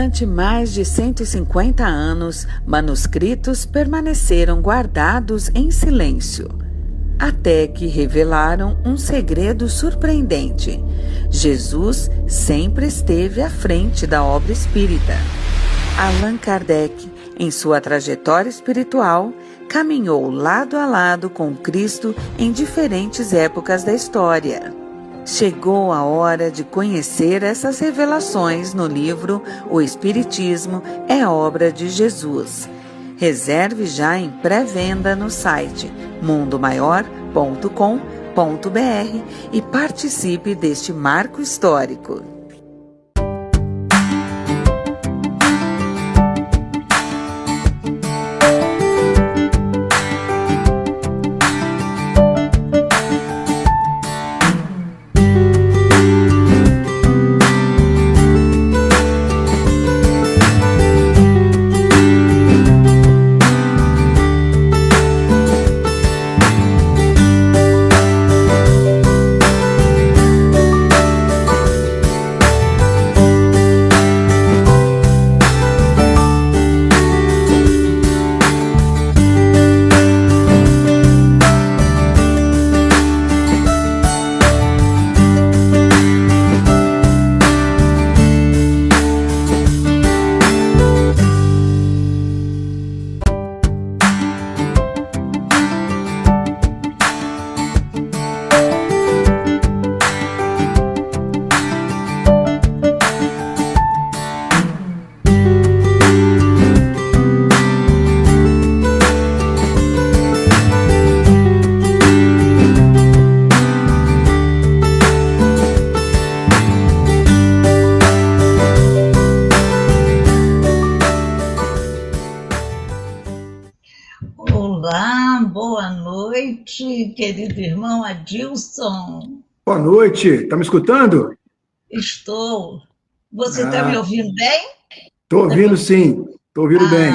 Durante mais de 150 anos, manuscritos permaneceram guardados em silêncio, até que revelaram um segredo surpreendente. Jesus sempre esteve à frente da obra espírita. Allan Kardec, em sua trajetória espiritual, caminhou lado a lado com Cristo em diferentes épocas da história. Chegou a hora de conhecer essas revelações no livro O Espiritismo é Obra de Jesus. Reserve já em pré-venda no site mundomaior.com.br e participe deste marco histórico. Olá, boa noite, querido irmão Adilson. Boa noite, está me escutando? Estou. Você está me ouvindo bem? Estou ouvindo sim, estou ouvindo bem.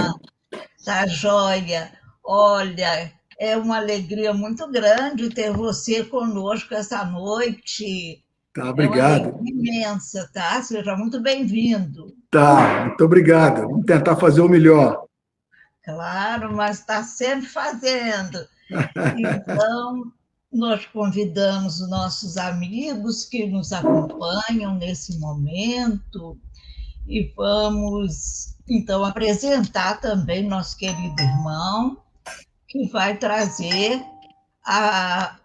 Tá joia. Olha, é uma alegria muito grande ter você conosco essa noite. Tá, obrigado. É uma alegria imensa, tá? Seja muito bem-vindo. Tá, muito obrigado. Vamos tentar fazer o melhor. Claro, mas está sempre fazendo. Então, nós convidamos os nossos amigos que nos acompanham nesse momento e vamos, então, apresentar também nosso querido irmão, que vai trazer a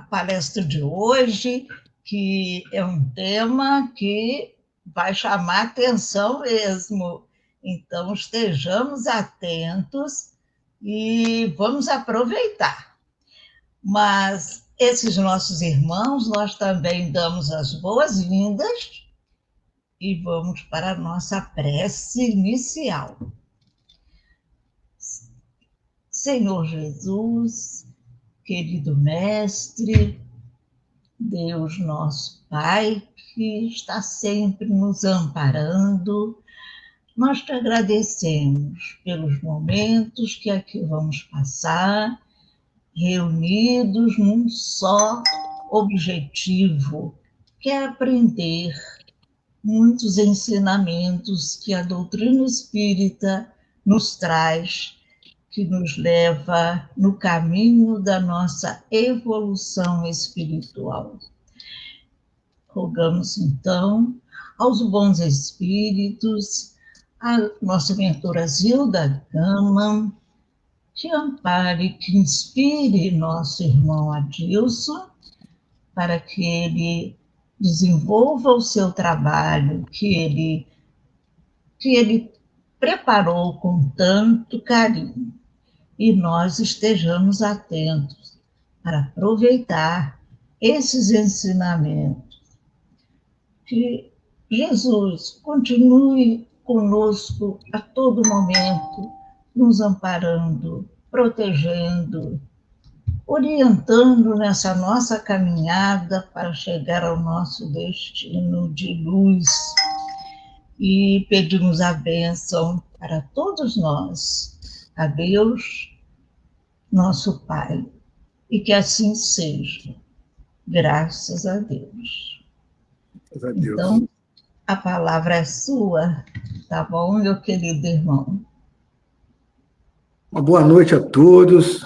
palestra de hoje, que é um tema que vai chamar atenção mesmo. Então, estejamos atentos e vamos aproveitar. Mas esses nossos irmãos, nós também damos as boas-vindas e vamos para a nossa prece inicial. Senhor Jesus, querido Mestre, Deus nosso Pai, que está sempre nos amparando, nós te agradecemos pelos momentos que aqui vamos passar, reunidos num só objetivo, que é aprender muitos ensinamentos que a doutrina espírita nos traz, que nos leva no caminho da nossa evolução espiritual. Rogamos, então, aos bons espíritos, a nossa mentora Zilda Gama, que ampare, que inspire nosso irmão Adilson, para que ele desenvolva o seu trabalho, que ele preparou com tanto carinho, e nós estejamos atentos para aproveitar esses ensinamentos. Que Jesus continue conosco a todo momento, nos amparando, protegendo, orientando nessa nossa caminhada para chegar ao nosso destino de luz. E pedimos a bênção para todos nós, a Deus, nosso Pai, e que assim seja, graças a Deus. Graças a Deus. Então, a palavra é sua. Tá bom, meu querido irmão? Uma boa noite a todos.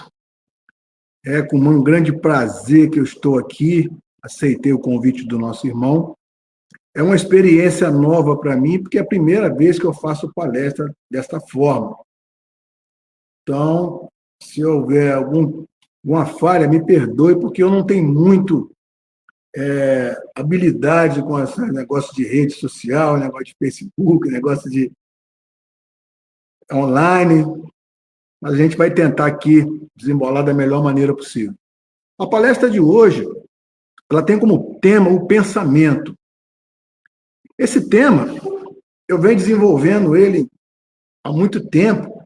É com um grande prazer que eu estou aqui. Aceitei o convite do nosso irmão. É uma experiência nova para mim, porque é a primeira vez que eu faço palestra desta forma. Então, se houver alguma falha, me perdoe, porque eu não tenho muito habilidade com esse negócio de rede social, negócio de Facebook, negócio de online, mas a gente vai tentar aqui desembolar da melhor maneira possível. A palestra de hoje, ela tem como tema o pensamento. Esse tema, eu venho desenvolvendo ele há muito tempo,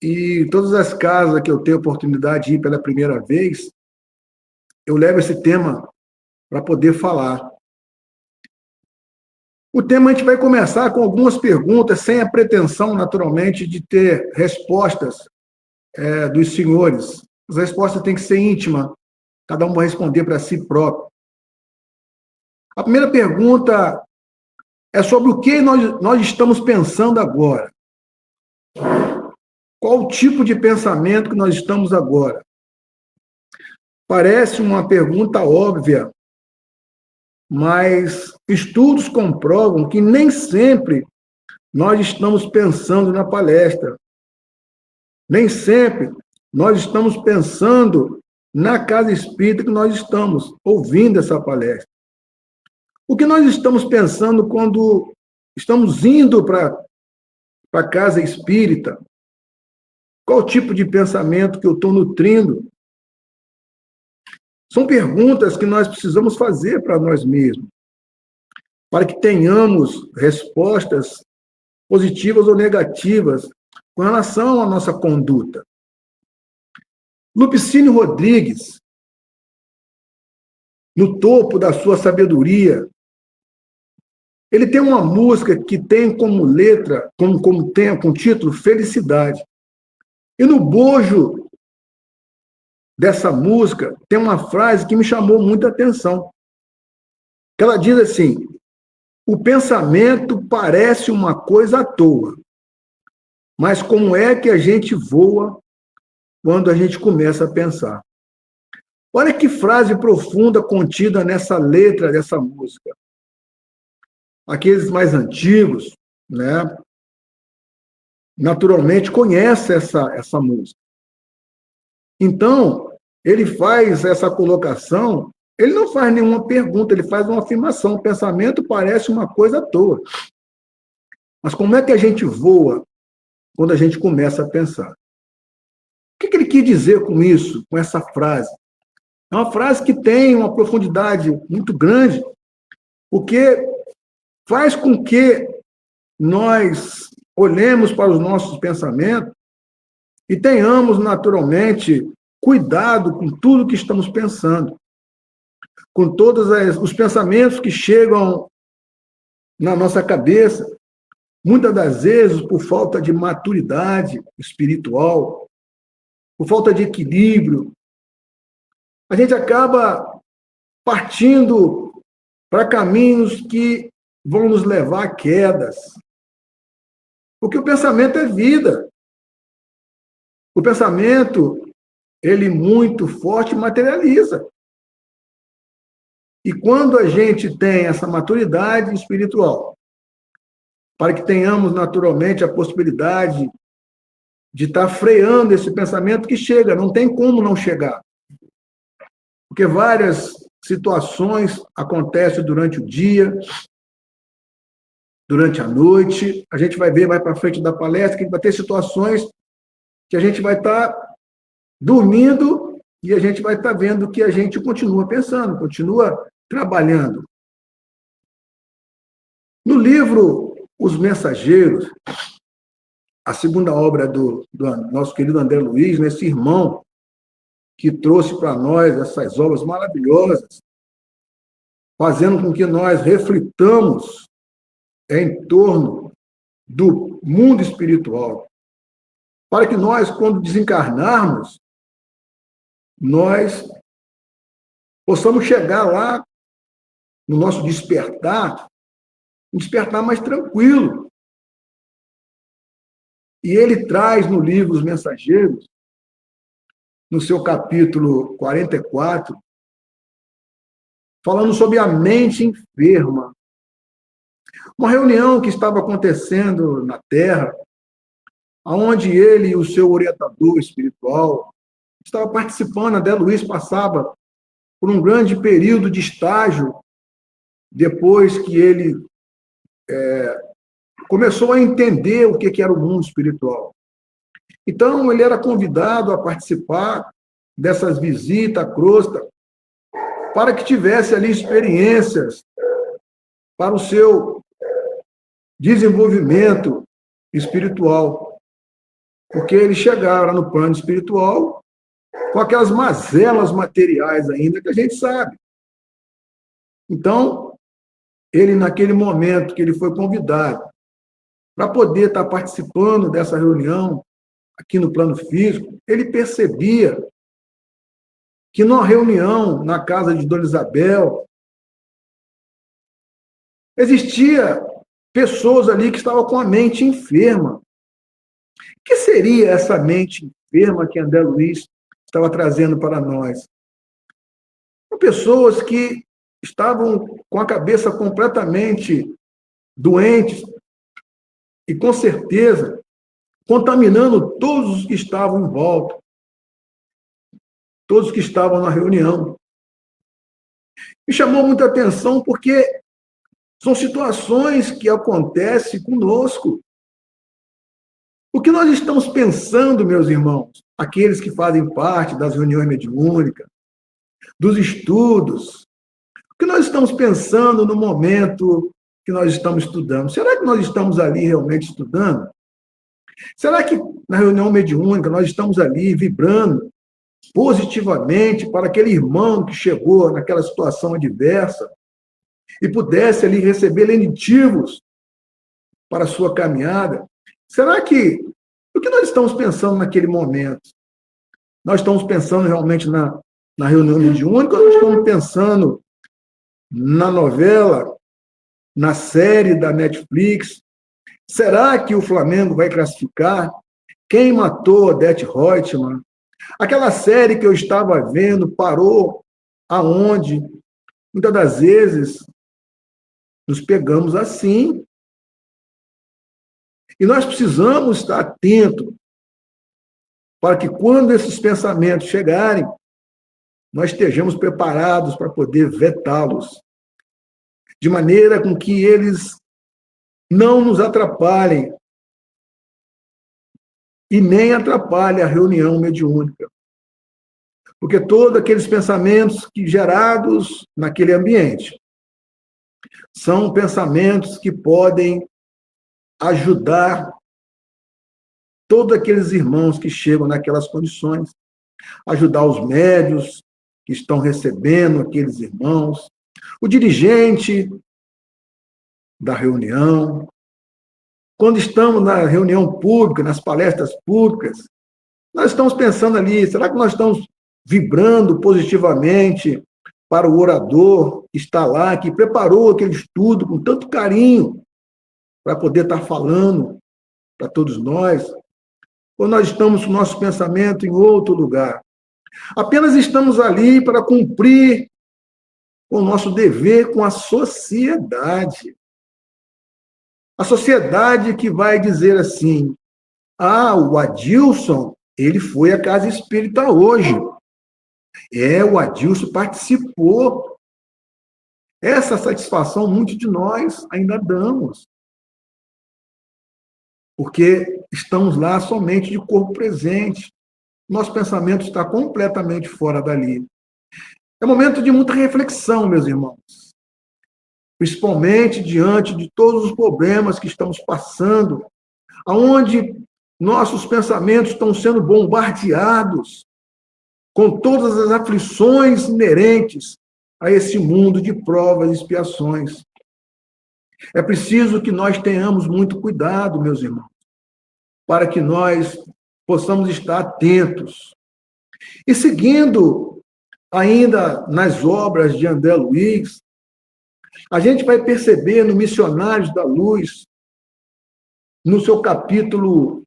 e todas as casas que eu tenho oportunidade de ir pela primeira vez, eu levo esse tema para poder falar. O tema a gente vai começar com algumas perguntas, sem a pretensão, naturalmente, de ter respostas dos senhores. As respostas têm que ser íntimas, cada um vai responder para si próprio. A primeira pergunta é sobre o que nós estamos pensando agora. Qual o tipo de pensamento que nós estamos agora? Parece uma pergunta óbvia, mas estudos comprovam que nem sempre nós estamos pensando na palestra. Nem sempre nós estamos pensando na casa espírita que nós estamos ouvindo essa palestra. O que nós estamos pensando quando estamos indo para a casa espírita? Qual o tipo de pensamento que eu estou nutrindo? São perguntas que nós precisamos fazer para nós mesmos, para que tenhamos respostas positivas ou negativas com relação à nossa conduta. Lupicínio Rodrigues, no topo da sua sabedoria, ele tem uma música que tem como letra, com título, Felicidade. E no bojo dessa música tem uma frase que me chamou muita atenção. Ela diz assim: o pensamento parece uma coisa à toa, mas como é que a gente voa quando a gente começa a pensar? Olha que frase profunda contida nessa letra dessa música. Aqueles mais antigos, né, naturalmente conhecem essa música. Então, ele faz essa colocação, ele não faz nenhuma pergunta, ele faz uma afirmação. O pensamento parece uma coisa à toa. Mas como é que a gente voa quando a gente começa a pensar? O que ele quis dizer com isso, com essa frase? É uma frase que tem uma profundidade muito grande, porque faz com que nós olhemos para os nossos pensamentos e tenhamos, naturalmente, cuidado com tudo que estamos pensando, com todos os pensamentos que chegam na nossa cabeça, muitas das vezes por falta de maturidade espiritual, por falta de equilíbrio, a gente acaba partindo para caminhos que vão nos levar a quedas. Porque o pensamento é vida. O pensamento, ele muito forte, materializa. E quando a gente tem essa maturidade espiritual, para que tenhamos naturalmente a possibilidade de estar freando esse pensamento que chega, não tem como não chegar. Porque várias situações acontecem durante o dia, durante a noite, a gente vai ver mais para frente da palestra que vai ter situações que a gente vai estar dormindo e a gente vai estar vendo que a gente continua pensando, continua trabalhando. No livro Os Mensageiros, a segunda obra do nosso querido André Luiz, esse irmão que trouxe para nós essas obras maravilhosas, fazendo com que nós reflitamos em torno do mundo espiritual, para que nós, quando desencarnarmos, nós possamos chegar lá no nosso despertar, um despertar mais tranquilo, E ele traz no livro Os Mensageiros, no seu capítulo 44, falando sobre a mente enferma. Uma reunião que estava acontecendo na Terra, onde ele e o seu orientador espiritual estavam participando. André Luiz passava por um grande período de estágio depois que ele começou a entender o que era o mundo espiritual. Então, ele era convidado a participar dessas visitas à crosta para que tivesse ali experiências para o seu desenvolvimento espiritual. Porque ele chegava no plano espiritual com aquelas mazelas materiais ainda que a gente sabe. Então, ele, naquele momento que ele foi convidado para poder estar participando dessa reunião aqui no plano físico, ele percebia que numa reunião na casa de Dona Isabel, existia pessoas ali que estavam com a mente enferma. O que seria essa mente enferma que André Luiz estava trazendo para nós? São pessoas que estavam com a cabeça completamente doentes e, com certeza, contaminando todos os que estavam em volta, todos que estavam na reunião. Me chamou muita atenção porque são situações que acontecem conosco. O que nós estamos pensando, meus irmãos, aqueles que fazem parte das reuniões mediúnicas, dos estudos, o que nós estamos pensando no momento que nós estamos estudando? Será que nós estamos ali realmente estudando? Será que na reunião mediúnica nós estamos ali vibrando positivamente para aquele irmão que chegou naquela situação adversa e pudesse ali receber lenitivos para a sua caminhada? Será que o que nós estamos pensando naquele momento? Nós estamos pensando realmente na reunião mediúnica ou nós estamos pensando na novela, na série da Netflix? Será que o Flamengo vai classificar? Quem matou Odete Roitman? Aquela série que eu estava vendo parou aonde? Muitas das vezes nos pegamos assim. E nós precisamos estar atentos para que, quando esses pensamentos chegarem, nós estejamos preparados para poder vetá-los, de maneira com que eles não nos atrapalhem e nem atrapalhem a reunião mediúnica. Porque todos aqueles pensamentos que gerados naquele ambiente são pensamentos que podem ajudar todos aqueles irmãos que chegam naquelas condições, ajudar os médios que estão recebendo aqueles irmãos, o dirigente da reunião. Quando estamos na reunião pública, nas palestras públicas, nós estamos pensando ali, será que nós estamos vibrando positivamente para o orador que está lá, que preparou aquele estudo com tanto carinho para poder estar falando para todos nós? Ou nós estamos com o nosso pensamento em outro lugar? Apenas estamos ali para cumprir o nosso dever com a sociedade. A sociedade que vai dizer assim: o Adilson, ele foi à casa espírita hoje. O Adilson participou. Essa satisfação muitos de nós ainda damos. Porque estamos lá somente de corpo presente. Nosso pensamento está completamente fora dali. É momento de muita reflexão, meus irmãos. Principalmente diante de todos os problemas que estamos passando, aonde nossos pensamentos estão sendo bombardeados com todas as aflições inerentes a esse mundo de provas e expiações. É preciso que nós tenhamos muito cuidado, meus irmãos, para que nós possamos estar atentos. E seguindo ainda nas obras de André Luiz, a gente vai perceber no Missionários da Luz, no seu capítulo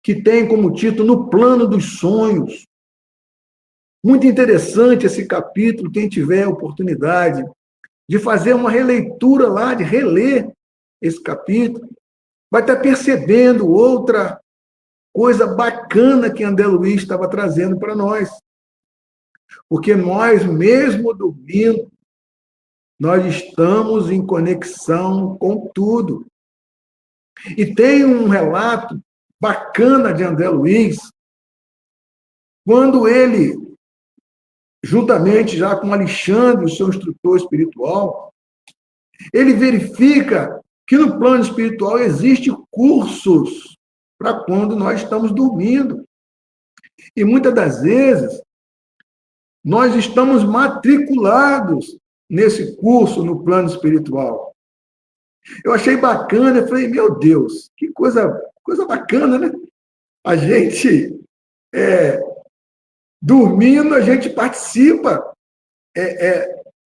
que tem como título No Plano dos Sonhos. Muito interessante esse capítulo, quem tiver a oportunidade de fazer uma releitura lá, de reler esse capítulo, vai estar percebendo outra coisa bacana que André Luiz estava trazendo para nós. Porque nós, mesmo dormindo, nós estamos em conexão com tudo. E tem um relato bacana de André Luiz, quando ele, juntamente já com Alexandre, o seu instrutor espiritual, ele verifica que no plano espiritual existem cursos para quando nós estamos dormindo. E muitas das vezes, nós estamos matriculados nesse curso no plano espiritual. Eu achei bacana, eu falei, meu Deus, que coisa bacana, né? A gente, dormindo, a gente participa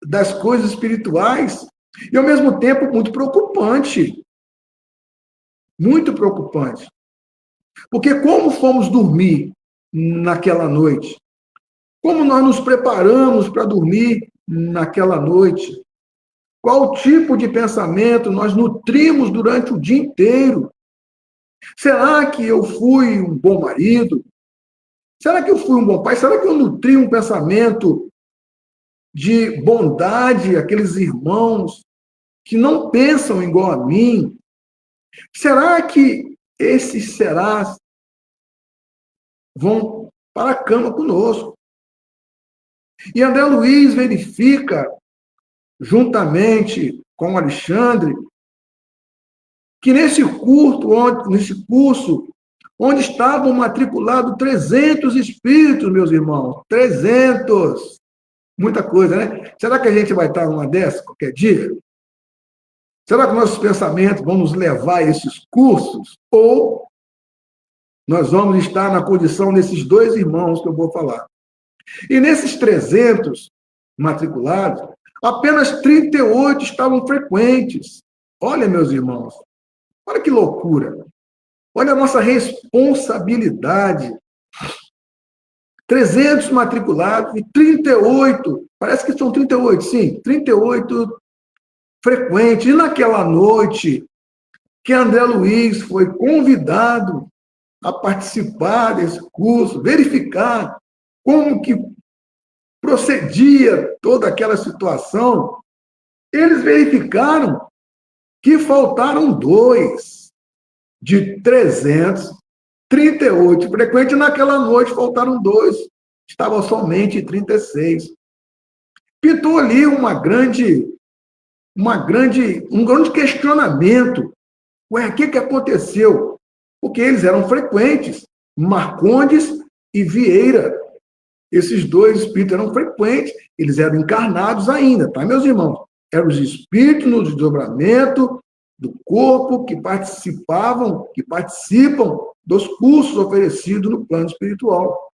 das coisas espirituais e, ao mesmo tempo, muito preocupante. Muito preocupante. Porque como fomos dormir naquela noite? Como nós nos preparamos para dormir naquela noite? Qual tipo de pensamento nós nutrimos durante o dia inteiro? Será que eu fui um bom marido? Será que eu fui um bom pai? Será que eu nutri um pensamento de bondade àqueles irmãos que não pensam igual a mim? Será que esses serás vão para a cama conosco? E André Luiz verifica, juntamente com Alexandre, que nesse curso, onde estavam matriculados 300 espíritos, meus irmãos, 300, muita coisa, né? Será que a gente vai estar numa dessas qualquer dia? Será que nossos pensamentos vão nos levar a esses cursos? Ou nós vamos estar na condição desses dois irmãos que eu vou falar? E nesses 300 matriculados, apenas 38 estavam frequentes. Olha, meus irmãos, olha que loucura. Olha a nossa responsabilidade. 300 matriculados e 38, parece que são 38, sim, 38 frequentes. E naquela noite que André Luiz foi convidado a participar desse curso, verificar como que procedia toda aquela situação, eles verificaram que faltaram 2 de 338 frequentes. Naquela noite faltaram 2, estavam somente 36. Pintou ali um grande questionamento. Ué, o que aconteceu? Porque eles eram frequentes, Marcondes e Vieira. Esses dois espíritos eram frequentes, eles eram encarnados ainda, tá, meus irmãos? Eram os espíritos no desdobramento do corpo que participam dos cursos oferecidos no plano espiritual.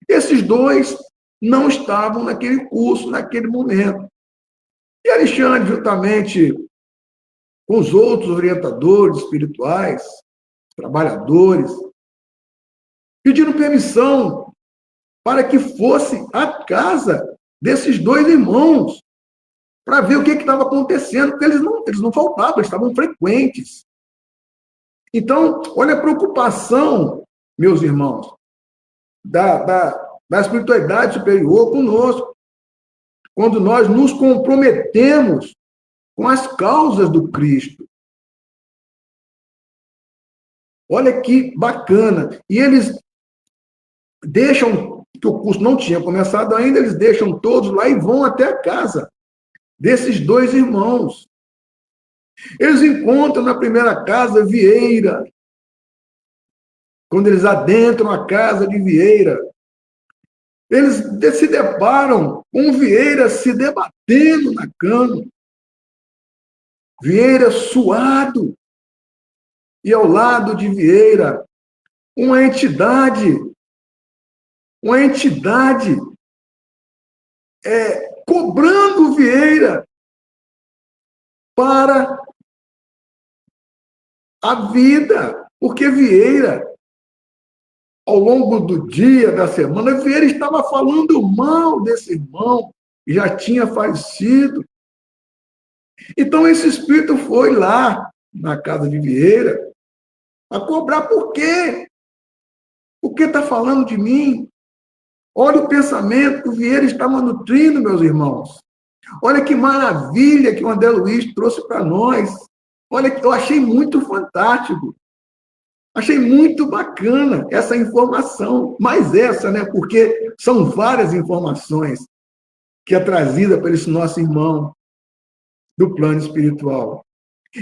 Esses dois não estavam naquele curso, naquele momento. E Alexandre, juntamente com os outros orientadores espirituais, trabalhadores, pediram permissão para que fosse à casa desses dois irmãos, para ver o que estava acontecendo, porque eles não faltavam, eles estavam frequentes. Então, olha a preocupação, meus irmãos, da espiritualidade superior conosco, quando nós nos comprometemos com as causas do Cristo. Olha que bacana. E eles deixam, que o curso não tinha começado ainda, eles deixam todos lá e vão até a casa desses dois irmãos. Eles encontram na primeira casa Vieira. Quando eles adentram a casa de Vieira, eles se deparam com Vieira se debatendo na cama. Vieira suado. E ao lado de Vieira, uma entidade cobrando Vieira para a vida, porque Vieira ao longo do dia, da semana, Vieira estava falando mal desse irmão, que já tinha falecido. Então, esse espírito foi lá, na casa de Vieira, a cobrar por quê? Por que está falando de mim? Olha o pensamento que o Vieira estava nutrindo, meus irmãos. Olha que maravilha que o André Luiz trouxe para nós. Olha, eu achei muito fantástico. Achei muito bacana essa informação. Mais essa, né? Porque são várias informações que é trazida por esse nosso irmão do plano espiritual.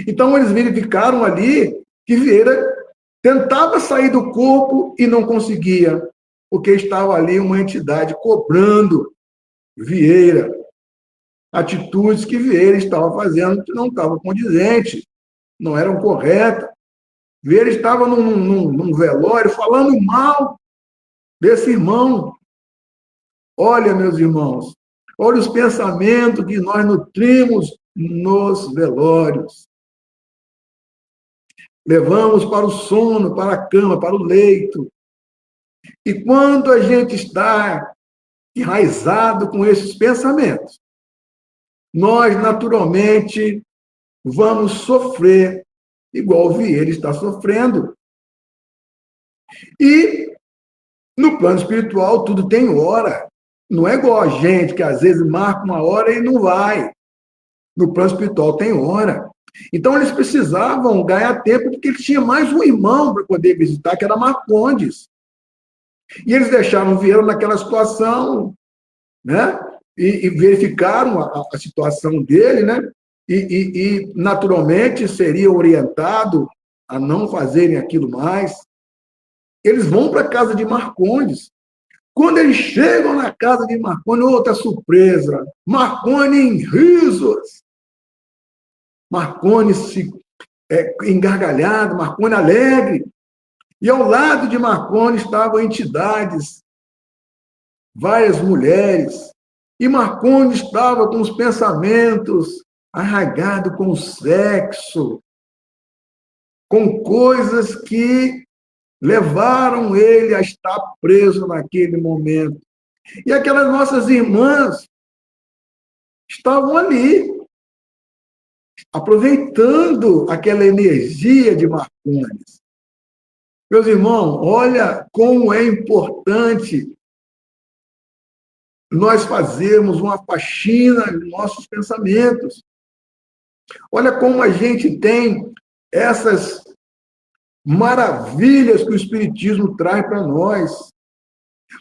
Então, eles verificaram ali que Vieira tentava sair do corpo e não conseguia, porque estava ali uma entidade cobrando Vieira, atitudes que Vieira estava fazendo que não estavam condizentes, não eram corretas. Vieira estava num velório falando mal desse irmão. Olha, meus irmãos, olha os pensamentos que nós nutrimos nos velórios. Levamos para o sono, para a cama, para o leito. E quando a gente está enraizado com esses pensamentos, nós, naturalmente, vamos sofrer igual o Vieira está sofrendo. E no plano espiritual, tudo tem hora. Não é igual a gente, que às vezes marca uma hora e não vai. No plano espiritual tem hora. Então, eles precisavam ganhar tempo, porque eles tinham mais um irmão para poder visitar, que era Marcondes. E eles deixaram Vieira naquela situação, né? E verificaram a situação dele, né? E, naturalmente, seria orientado a não fazerem aquilo mais. Eles vão para a casa de Marcondes. Quando eles chegam na casa de Marcondes, outra surpresa, Marcondes em risos. Marcondes engargalhado, Marcondes alegre. E ao lado de Marcondes estavam entidades, várias mulheres. E Marcondes estava com os pensamentos arraigados com o sexo, com coisas que levaram ele a estar preso naquele momento. E aquelas nossas irmãs estavam ali, aproveitando aquela energia de Marcondes. Meus irmãos, olha como é importante nós fazermos uma faxina nos nossos pensamentos. Olha como a gente tem essas maravilhas que o Espiritismo traz para nós.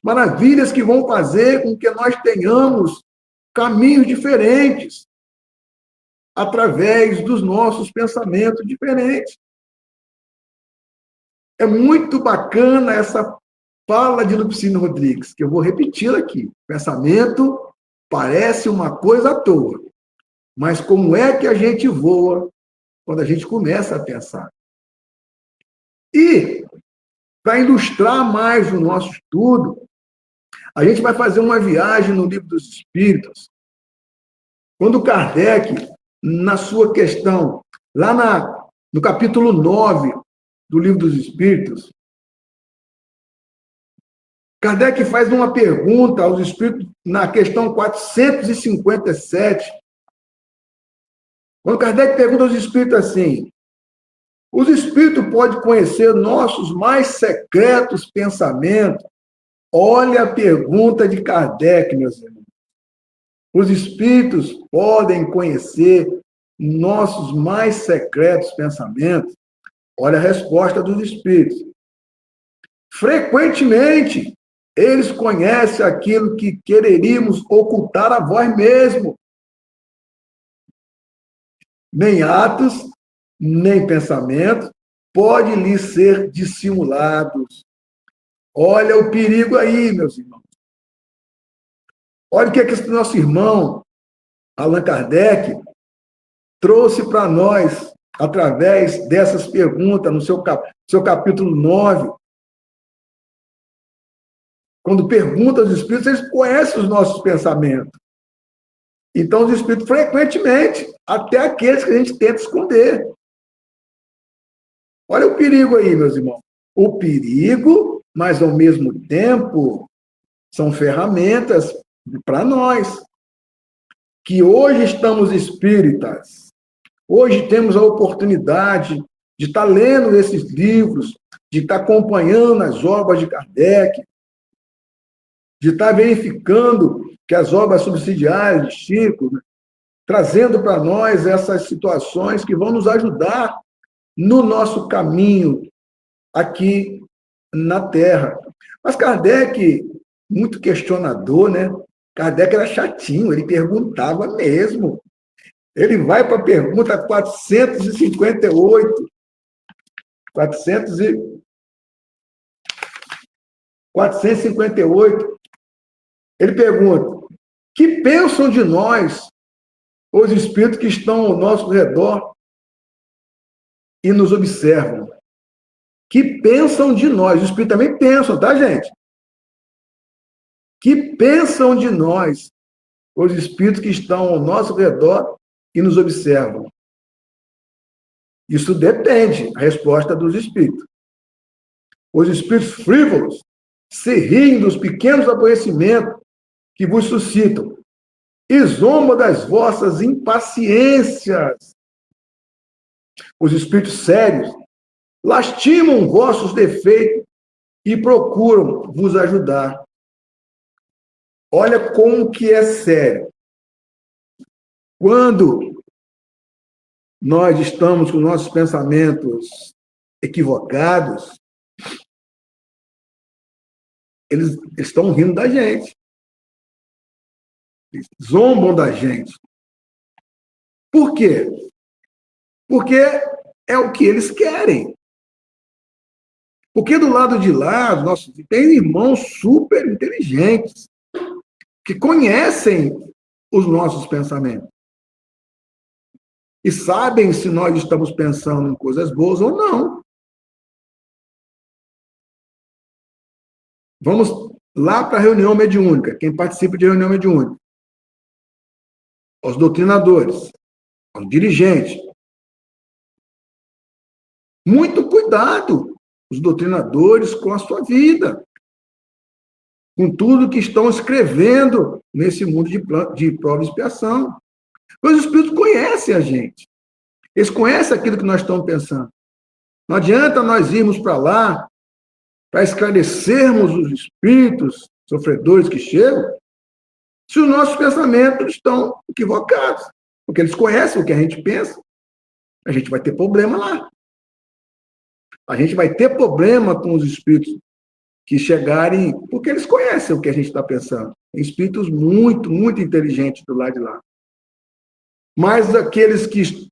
Maravilhas que vão fazer com que nós tenhamos caminhos diferentes através dos nossos pensamentos diferentes. É muito bacana essa fala de Lupicínio Rodrigues, que eu vou repetir aqui. Pensamento parece uma coisa à toa, mas como é que a gente voa quando a gente começa a pensar? E, para ilustrar mais o nosso estudo, a gente vai fazer uma viagem no Livro dos Espíritos. Quando Kardec, na sua questão, lá no capítulo 9 do Livro dos Espíritos, Kardec faz uma pergunta aos espíritos na questão 457. Quando Kardec pergunta aos espíritos assim: os espíritos podem conhecer nossos mais secretos pensamentos? Olha a pergunta de Kardec, meus irmãos. Os espíritos podem conhecer nossos mais secretos pensamentos? Olha a resposta dos espíritos. Frequentemente, eles conhecem aquilo que quereríamos ocultar a vós mesmo. Nem atos, nem pensamentos podem lhes ser dissimulados. Olha o perigo aí, meus irmãos. Olha o que esse nosso irmão, Allan Kardec, trouxe para nós através dessas perguntas no seu capítulo 9. Quando pergunta aos espíritos, eles conhecem os nossos pensamentos. Então, os espíritos, frequentemente, até aqueles que a gente tenta esconder. Olha o perigo aí, meus irmãos. O perigo mas, ao mesmo tempo, são ferramentas para nós, que hoje estamos espíritas, hoje temos a oportunidade de estar lendo esses livros, de estar acompanhando as obras de Kardec, de estar verificando que as obras subsidiárias de Chico, né, trazendo para nós essas situações que vão nos ajudar no nosso caminho aqui na Terra. Mas Kardec, muito questionador, né? Kardec era chatinho, ele perguntava mesmo. Ele vai para a pergunta 458. 458. Ele pergunta: que pensam de nós os espíritos que estão ao nosso redor e nos observam? Que pensam de nós? Os espíritos também pensam, tá, gente? Que pensam de nós os espíritos que estão ao nosso redor e nos observam? Isso depende da resposta dos espíritos. Os espíritos frívolos se riem dos pequenos aborrecimentos que vos suscitam e zombam das vossas impaciências. Os espíritos sérios lastimam vossos defeitos e procuram vos ajudar. Olha como que é sério. Quando nós estamos com nossos pensamentos equivocados, eles estão rindo da gente. Eles zombam da gente. Por quê? Porque é o que eles querem. Porque do lado de lá, tem irmãos super inteligentes que conhecem os nossos pensamentos e sabem se nós estamos pensando em coisas boas ou não. Vamos lá para a reunião mediúnica, quem participa de reunião mediúnica, os doutrinadores, os dirigentes. Muito cuidado, os doutrinadores, com a sua vida, com tudo que estão escrevendo nesse mundo de prova e expiação. Os espíritos conhecem a gente. Eles conhecem aquilo que nós estamos pensando. Não adianta nós irmos para lá para esclarecermos os espíritos sofredores que chegam, se os nossos pensamentos estão equivocados. Porque eles conhecem o que a gente pensa. A gente vai ter problema lá. A gente vai ter problema com os espíritos que chegarem, porque eles conhecem o que a gente está pensando. Tem espíritos muito, muito inteligentes do lado de lá. Mas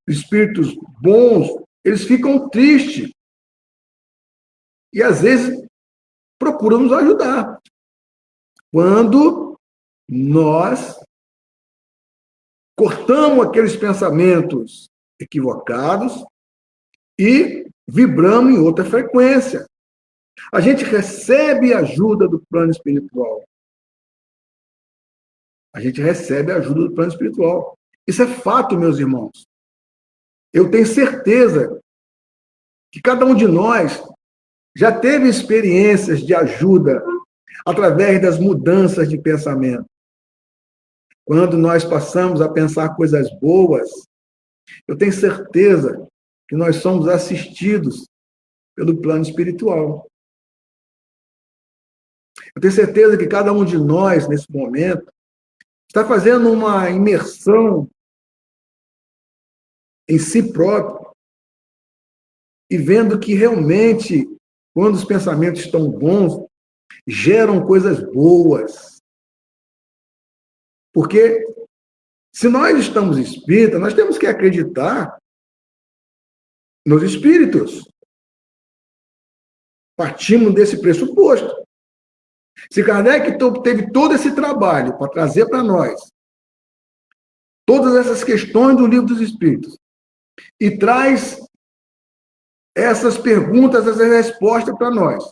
espíritos bons, eles ficam tristes. E, às vezes, procuram nos ajudar. Quando nós cortamos aqueles pensamentos equivocados e vibramos em outra frequência. A gente recebe ajuda do plano espiritual. A gente recebe ajuda do plano espiritual. Isso é fato, meus irmãos. Eu tenho certeza que cada um de nós já teve experiências de ajuda através das mudanças de pensamento. Quando nós passamos a pensar coisas boas, eu tenho certeza que nós somos assistidos pelo plano espiritual. Eu tenho certeza que cada um de nós, nesse momento, está fazendo uma imersão em si próprio e vendo que realmente, quando os pensamentos estão bons, geram coisas boas. Porque se nós estamos espíritas, nós temos que acreditar nos espíritos. Partimos desse pressuposto. Se Kardec teve todo esse trabalho para trazer para nós todas essas questões do Livro dos Espíritos e traz essas perguntas, essas respostas para nós,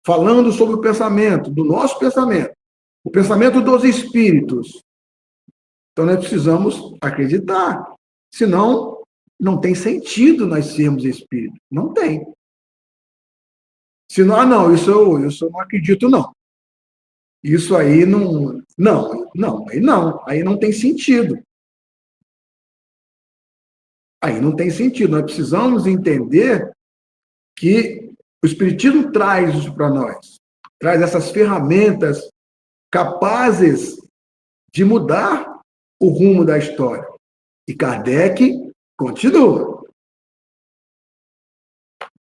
falando sobre o pensamento, do nosso pensamento, o pensamento dos espíritos, então nós precisamos acreditar. Senão, não tem sentido nós sermos espíritos. Não tem. Se não, não, isso eu não acredito, não. Isso aí não. Aí não tem sentido. Aí não tem sentido. Nós precisamos entender que o Espiritismo traz isso para nós, traz essas ferramentas capazes de mudar o rumo da história. E Kardec continua.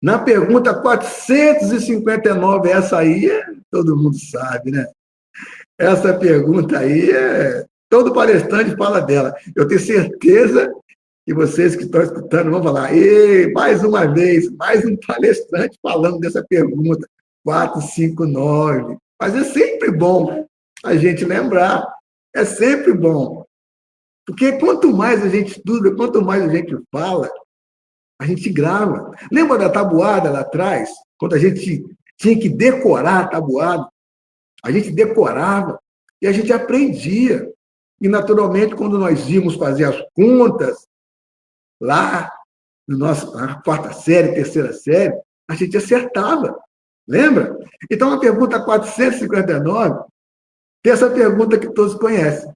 Na pergunta 459, essa aí todo mundo sabe, né? Essa pergunta aí, todo palestrante fala dela. Eu tenho certeza que vocês que estão escutando vão falar, e mais uma vez, mais um palestrante falando dessa pergunta, 459. Mas é sempre bom a gente lembrar, é sempre bom. Porque quanto mais a gente estuda, quanto mais a gente fala, a gente grava. Lembra da tabuada lá atrás? Quando a gente tinha que decorar a tabuada, a gente decorava e a gente aprendia. E, naturalmente, quando nós íamos fazer as contas, lá, na quarta série, terceira série, a gente acertava. Lembra? Então, a pergunta 459 tem essa pergunta que todos conhecem.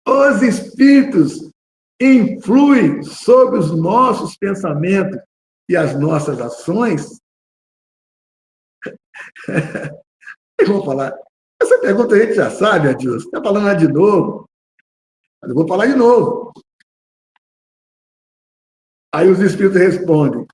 Os espíritos influem sobre os nossos pensamentos e as nossas ações? Eu vou falar. Essa pergunta a gente já sabe, Adilson. Está falando lá de novo. Mas eu vou falar de novo. Aí os espíritos respondem.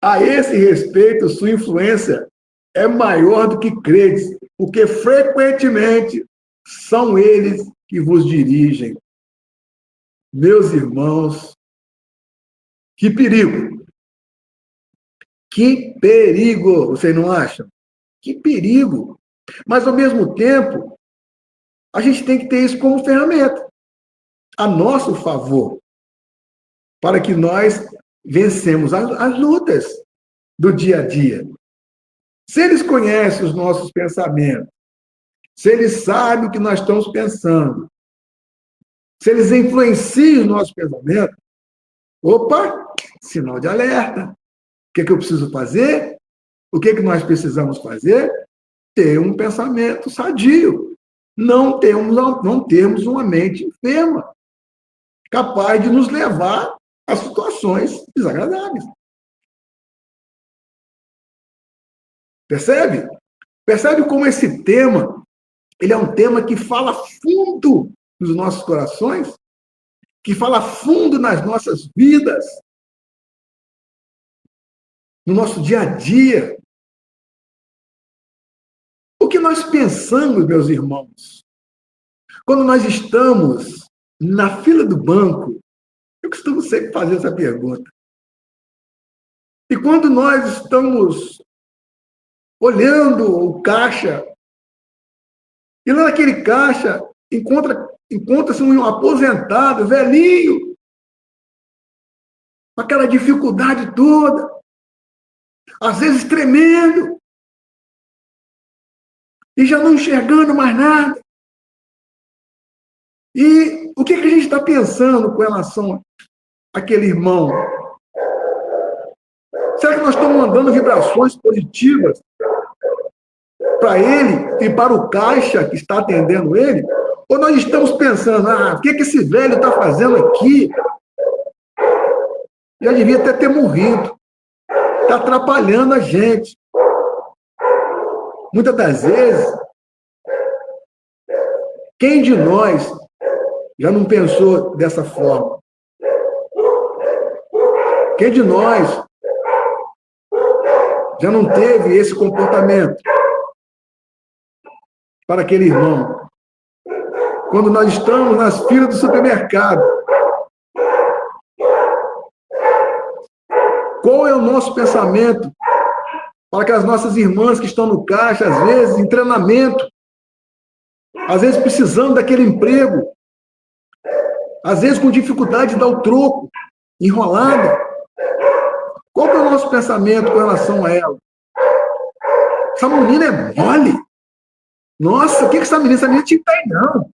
A esse respeito, sua influência é maior do que credes, porque frequentemente são eles que vos dirigem. Meus irmãos, que perigo! Que perigo, vocês não acham? Que perigo! Mas, ao mesmo tempo, a gente tem que ter isso como ferramenta, a nosso favor, para que nós vencemos as lutas do dia a dia. Se eles conhecem os nossos pensamentos, se eles sabem o que nós estamos pensando, se eles influenciam os nossos pensamentos, opa, sinal de alerta. O que é que eu preciso fazer? O que é que nós precisamos fazer? Ter um pensamento sadio. Não termos uma mente enferma, capaz de nos levar a situações desagradáveis. Percebe? Percebe como esse tema, ele é um tema que fala fundo nos nossos corações, que fala fundo nas nossas vidas, no nosso dia a dia. O que nós pensamos, meus irmãos, quando nós estamos na fila do banco? Eu costumo sempre fazer essa pergunta. E quando nós estamos olhando o caixa, e lá naquele caixa encontra-se um aposentado, velhinho, com aquela dificuldade toda, às vezes tremendo, e já não enxergando mais nada. E o que a gente está pensando com relação àquele irmão? Será que nós estamos mandando vibrações positivas para ele e para o caixa que está atendendo ele? Ou nós estamos pensando, o que esse velho está fazendo aqui? Já devia até ter morrido. Está atrapalhando a gente. Muitas das vezes, quem de nós já não pensou dessa forma? Quem de nós já não teve esse comportamento para aquele irmão? Quando nós estamos nas filas do supermercado, qual é o nosso pensamento para que as nossas irmãs que estão no caixa, às vezes em treinamento, às vezes precisando daquele emprego, às vezes com dificuldade de dar o troco, enrolada? Qual é o nosso pensamento com relação a ela? Essa menina é mole. Nossa, o que essa menina tinha que estar aí, não?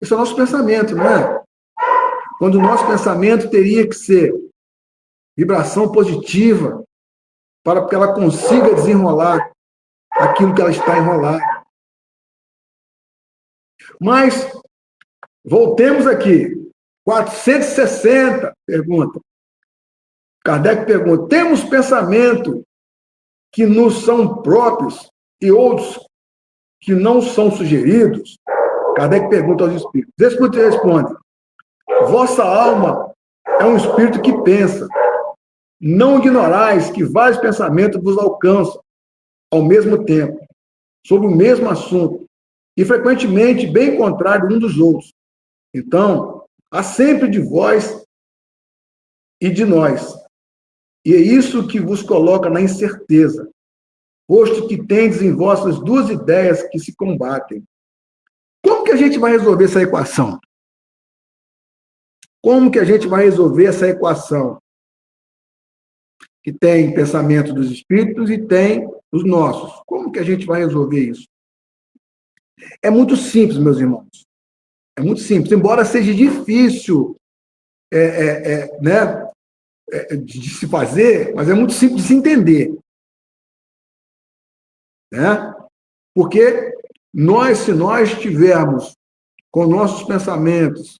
Esse é o nosso pensamento, não é? Quando o nosso pensamento teria que ser vibração positiva, para que ela consiga desenrolar aquilo que ela está enrolada. Mas, voltemos aqui. 460, pergunta. Kardec pergunta, temos pensamento que nos são próprios e outros que não são sugeridos? Kardec pergunta aos espíritos. Os espíritos respondem, vossa alma é um espírito que pensa. Não ignorais que vários pensamentos vos alcançam ao mesmo tempo, sobre o mesmo assunto, e frequentemente bem contrário um dos outros. Então, há sempre de vós e de nós. E é isso que vos coloca na incerteza, posto que tendes em vossas duas ideias que se combatem. Como que a gente vai resolver essa equação? Como que a gente vai resolver essa equação? Que tem pensamento dos espíritos e tem os nossos. Como que a gente vai resolver isso? É muito simples, meus irmãos. É muito simples. Embora seja difícil de se fazer, mas é muito simples de se entender. Né? Porque se nós tivermos com nossos pensamentos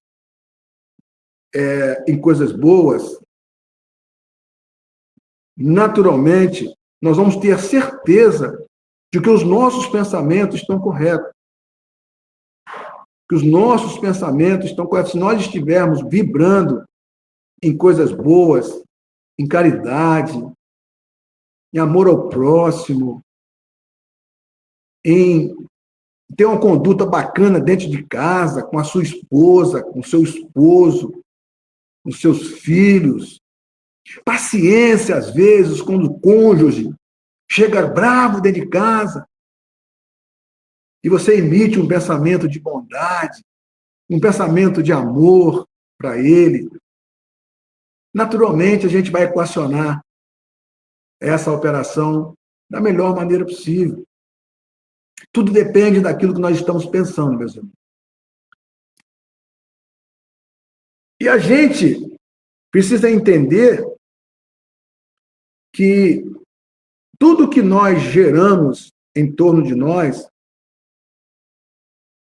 em coisas boas, naturalmente, nós vamos ter certeza de que os nossos pensamentos estão corretos. Que os nossos pensamentos estão corretos. Se nós estivermos vibrando em coisas boas, em caridade, em amor ao próximo, em ter uma conduta bacana dentro de casa, com a sua esposa, com o seu esposo, com os seus filhos, paciência, às vezes, quando o cônjuge chega bravo dentro de casa e você emite um pensamento de bondade, um pensamento de amor para ele, naturalmente a gente vai equacionar essa operação da melhor maneira possível. Tudo depende daquilo que nós estamos pensando, meus irmãos. E a gente precisa entender que tudo que nós geramos em torno de nós,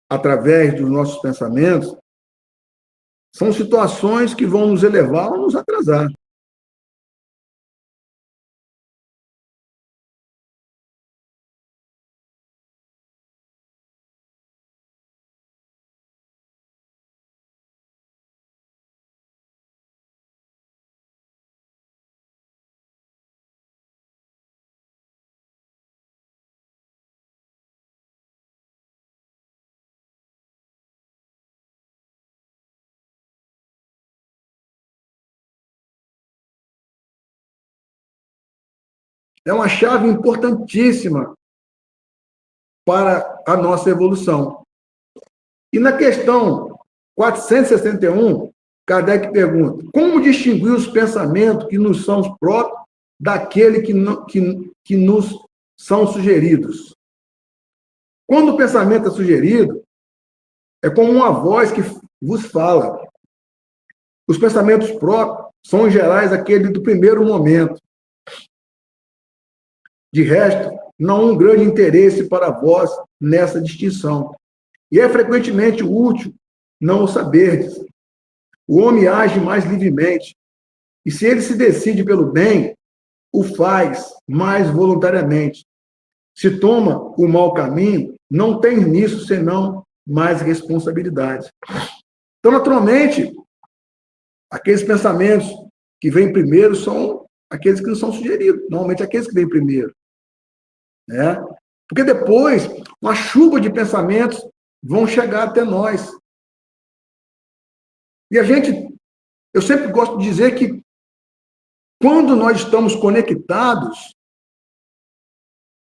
através dos nossos pensamentos, são situações que vão nos elevar ou nos atrasar. É uma chave importantíssima para a nossa evolução. E na questão 461, Kardec pergunta, como distinguir os pensamentos que nos são próprios daquele que nos são sugeridos? Quando o pensamento é sugerido, é como uma voz que vos fala. Os pensamentos próprios são, em gerais, aqueles do primeiro momento. De resto, não há um grande interesse para vós nessa distinção. E é frequentemente útil não o saberdes. O homem age mais livremente. E se ele se decide pelo bem, o faz mais voluntariamente. Se toma o mau caminho, não tem nisso senão mais responsabilidade. Então, naturalmente, aqueles pensamentos que vêm primeiro são aqueles que não são sugeridos. Normalmente, aqueles que vêm primeiro. Né? Porque depois, uma chuva de pensamentos vão chegar até nós. E eu sempre gosto de dizer que quando nós estamos conectados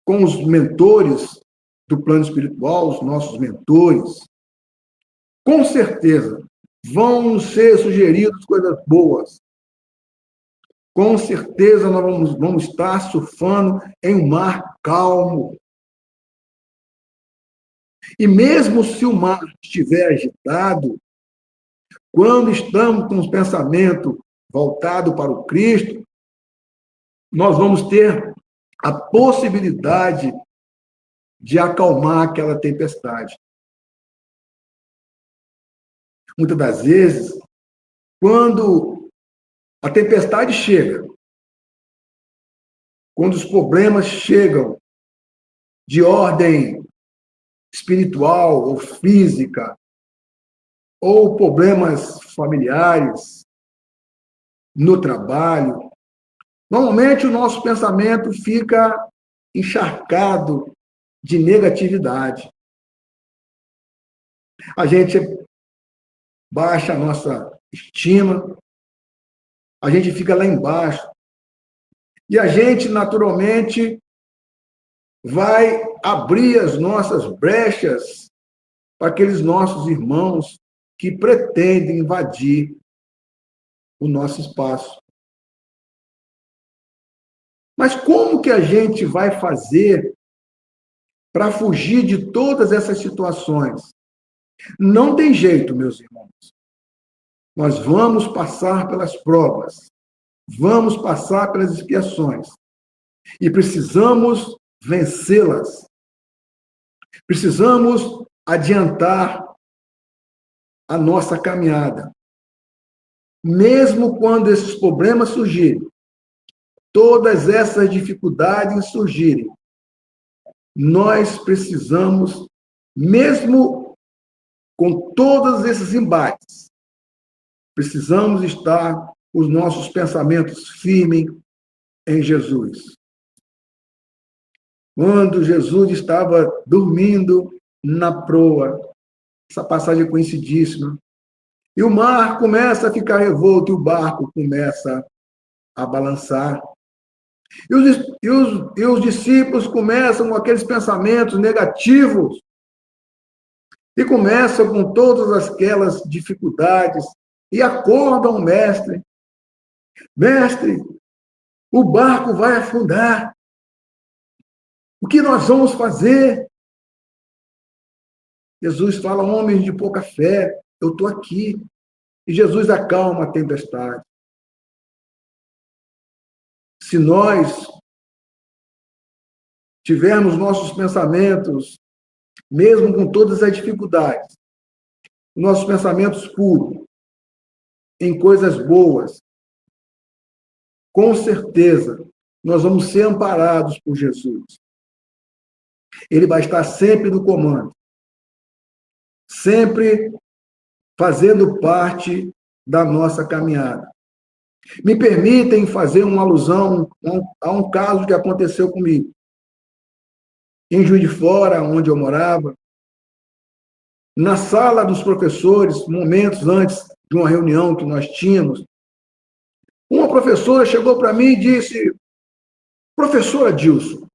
com os mentores do plano espiritual, os nossos mentores, com certeza vão nos ser sugeridas coisas boas. Com certeza nós vamos estar surfando em um mar calmo. E mesmo se o mar estiver agitado, quando estamos com os pensamentos voltados para o Cristo, nós vamos ter a possibilidade de acalmar aquela tempestade. Muitas das vezes, quando a tempestade chega, quando os problemas chegam de ordem espiritual ou física, ou problemas familiares, no trabalho, normalmente o nosso pensamento fica encharcado de negatividade. A gente baixa a nossa estima, a gente fica lá embaixo, e a gente, naturalmente, vai abrir as nossas brechas para aqueles nossos irmãos que pretendem invadir o nosso espaço. Mas como que a gente vai fazer para fugir de todas essas situações? Não tem jeito, meus irmãos. Nós vamos passar pelas provas, vamos passar pelas expiações e precisamos vencê-las. Precisamos adiantar a nossa caminhada. Mesmo quando esses problemas surgirem, todas essas dificuldades surgirem, nós precisamos, mesmo com todos esses embates, precisamos estar com os nossos pensamentos firmes em Jesus. Quando Jesus estava dormindo na proa, essa passagem é conhecidíssima, e o mar começa a ficar revolto, e o barco começa a balançar. E os discípulos começam com aqueles pensamentos negativos, e começam com todas aquelas dificuldades, e acordam o mestre. Mestre, o barco vai afundar. O que nós vamos fazer? Jesus fala, homens de pouca fé, eu estou aqui. E Jesus acalma a tempestade. Se nós tivermos nossos pensamentos, mesmo com todas as dificuldades, nossos pensamentos puros, em coisas boas, com certeza, nós vamos ser amparados por Jesus. Ele vai estar sempre no comando, sempre fazendo parte da nossa caminhada. Me permitem fazer uma alusão a um caso que aconteceu comigo. Em Juiz de Fora, onde eu morava, na sala dos professores, momentos antes de uma reunião que nós tínhamos, uma professora chegou para mim e disse, professora Dilson,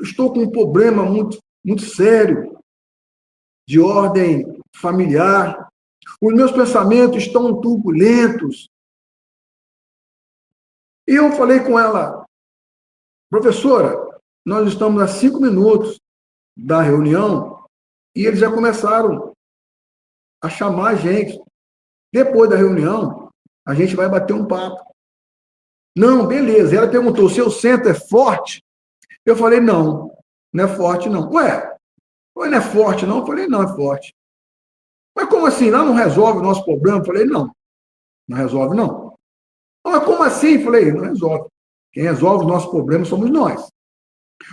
estou com um problema muito sério, de ordem familiar, os meus pensamentos estão turbulentos. E eu falei com ela, professora, nós estamos a 5 minutos da reunião e eles já começaram a chamar a gente. Depois da reunião, a gente vai bater um papo. Não, beleza. Ela perguntou, seu centro é forte? Eu falei, não é forte, não. Ué, não é forte, não? Eu falei, não, é forte. Mas como assim? Lá não resolve o nosso problema? Eu falei, não resolve, não. Mas como assim? Eu falei, não resolve. Quem resolve os nossos problemas somos nós.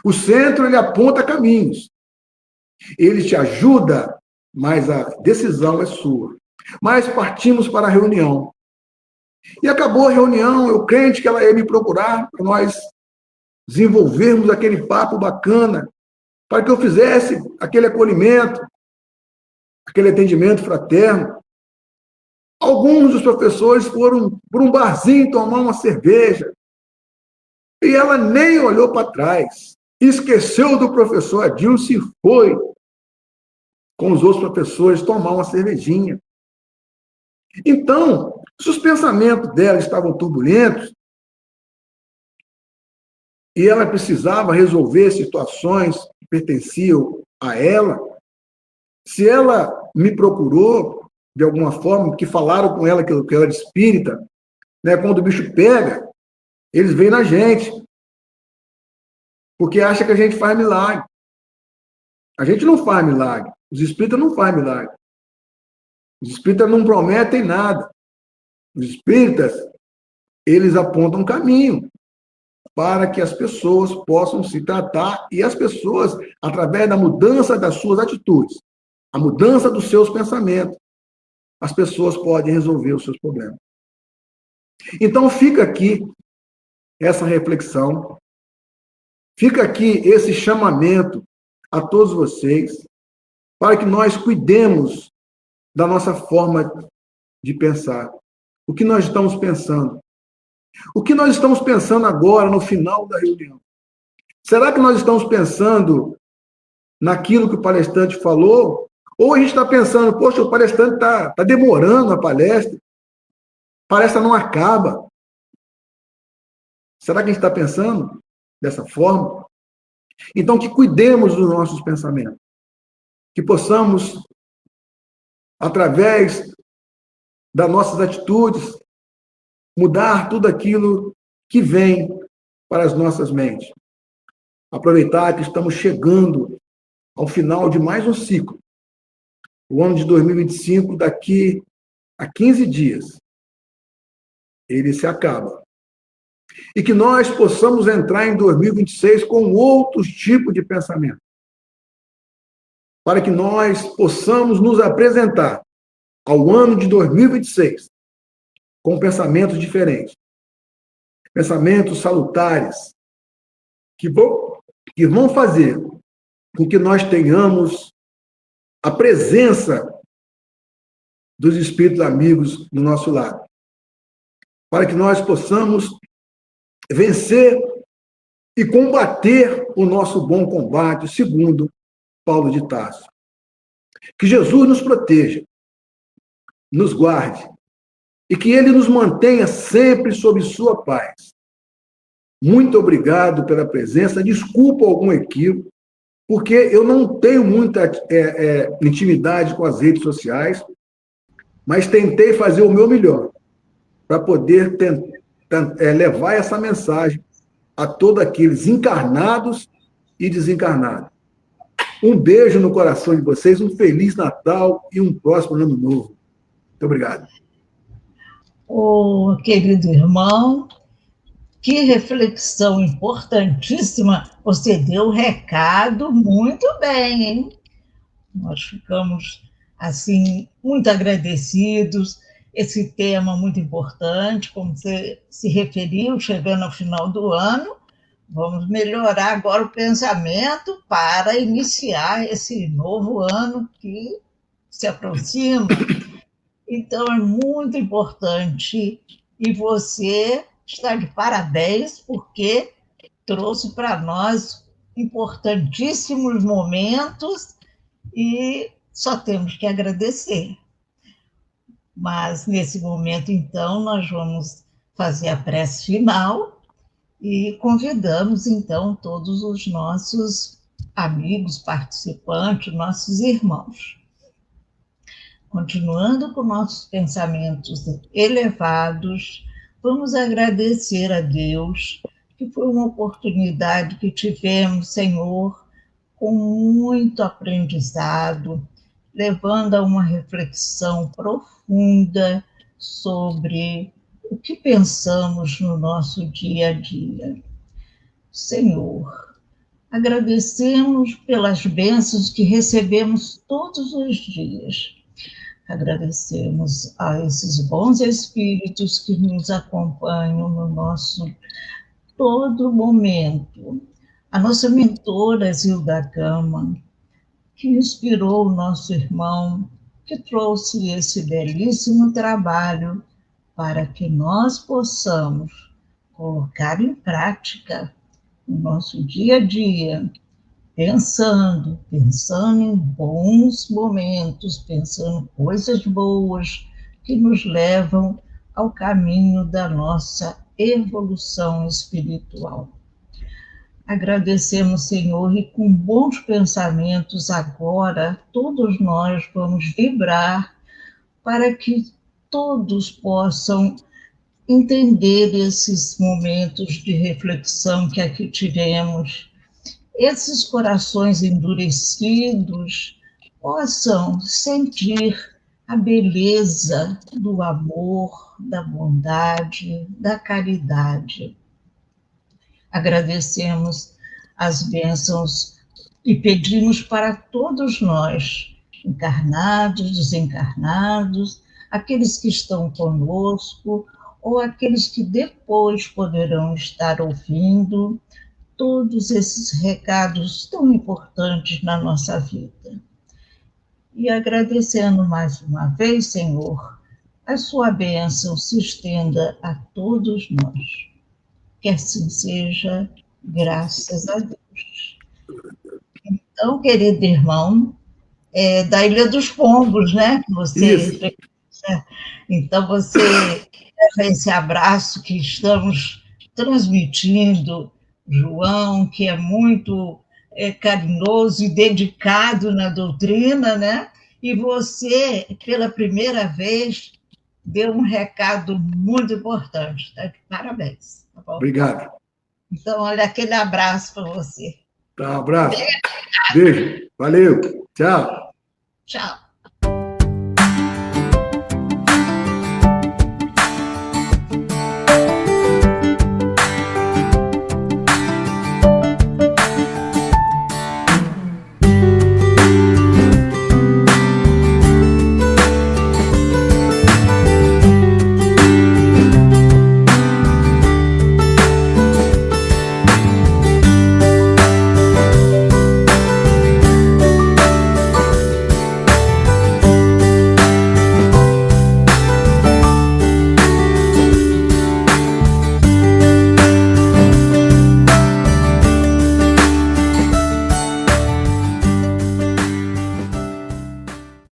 O centro, ele aponta caminhos. Ele te ajuda, mas a decisão é sua. Mas partimos para a reunião. E acabou a reunião, eu crente que ela ia me procurar para nós desenvolvermos aquele papo bacana, para que eu fizesse aquele acolhimento, aquele atendimento fraterno. Alguns dos professores foram para um barzinho tomar uma cerveja. E ela nem olhou para trás. Esqueceu do professor Adilson e foi com os outros professores tomar uma cervejinha. Então, se os pensamentos dela estavam turbulentos e ela precisava resolver situações que pertenciam a ela, se ela me procurou, de alguma forma, que falaram com ela que ela era espírita, né, quando o bicho pega, Eles veem na gente, porque acham que a gente faz milagre. A gente não faz milagre. Os espíritas não fazem milagre. Os espíritas não prometem nada. Os espíritas, eles apontam um caminho para que as pessoas possam se tratar e as pessoas, através da mudança das suas atitudes, a mudança dos seus pensamentos, as pessoas podem resolver os seus problemas. Então, fica aqui essa reflexão, fica aqui esse chamamento a todos vocês, para que nós cuidemos da nossa forma de pensar. O que nós estamos pensando? O que nós estamos pensando agora, no final da reunião? Será que nós estamos pensando naquilo que o palestrante falou? Ou a gente está pensando, poxa, o palestrante está demorando a palestra não acaba. Será que a gente está pensando dessa forma? Então, que cuidemos dos nossos pensamentos. Que possamos, através das nossas atitudes, mudar tudo aquilo que vem para as nossas mentes. Aproveitar que estamos chegando ao final de mais um ciclo. O ano de 2025, daqui a 15 dias, ele se acaba. E que nós possamos entrar em 2026 com outros tipos de pensamento. Para que nós possamos nos apresentar ao ano de 2026 com pensamentos diferentes. Pensamentos salutares, que vão fazer com que nós tenhamos a presença dos espíritos amigos do nosso lado. Para que nós possamos vencer e combater o nosso bom combate, segundo Paulo de Tarso. Que Jesus nos proteja, nos guarde, e que Ele nos mantenha sempre sob sua paz. Muito obrigado pela presença, desculpa algum equívoco, porque eu não tenho muita intimidade com as redes sociais, mas tentei fazer o meu melhor para poder levar essa mensagem a todos aqueles encarnados e desencarnados. Um beijo no coração de vocês, um Feliz Natal e um próximo Ano Novo. Muito obrigado. Ô, querido irmão, que reflexão importantíssima. Você deu o recado muito bem, hein? Nós ficamos, assim, muito agradecidos. Esse tema muito importante, como você se referiu, chegando ao final do ano, vamos melhorar agora o pensamento para iniciar esse novo ano que se aproxima. Então, é muito importante. E você está de parabéns, porque trouxe para nós importantíssimos momentos e só temos que agradecer. Mas, nesse momento, então, nós vamos fazer a prece final e convidamos, então, todos os nossos amigos, participantes, nossos irmãos. Continuando com nossos pensamentos elevados, vamos agradecer a Deus, que foi uma oportunidade que tivemos, Senhor, com muito aprendizado, levando a uma reflexão profunda sobre o que pensamos no nosso dia a dia. Senhor, agradecemos pelas bênçãos que recebemos todos os dias. Agradecemos a esses bons espíritos que nos acompanham no nosso todo momento. A nossa mentora, Zilda Gama, que inspirou o nosso irmão, que trouxe esse belíssimo trabalho para que nós possamos colocar em prática no nosso dia a dia, pensando em bons momentos, pensando coisas boas que nos levam ao caminho da nossa evolução espiritual. Agradecemos, Senhor, e com bons pensamentos agora, todos nós vamos vibrar para que todos possam entender esses momentos de reflexão que aqui tivemos, esses corações endurecidos possam sentir a beleza do amor, da bondade, da caridade. Agradecemos as bênçãos e pedimos para todos nós, encarnados, desencarnados, aqueles que estão conosco ou aqueles que depois poderão estar ouvindo, todos esses recados tão importantes na nossa vida. E agradecendo mais uma vez, Senhor, a sua bênção se estenda a todos nós. Que assim seja, graças a Deus. Então, querido irmão, da Ilha dos Pombos, né? Você, então, você leva esse abraço que estamos transmitindo, João, que é muito carinhoso e dedicado na doutrina, né? E você, pela primeira vez, deu um recado muito importante. Tá? Parabéns. Tá bom? Obrigado. Então, olha, aquele abraço para você. Tá, um abraço. Beijo. Valeu. Tchau. Tchau.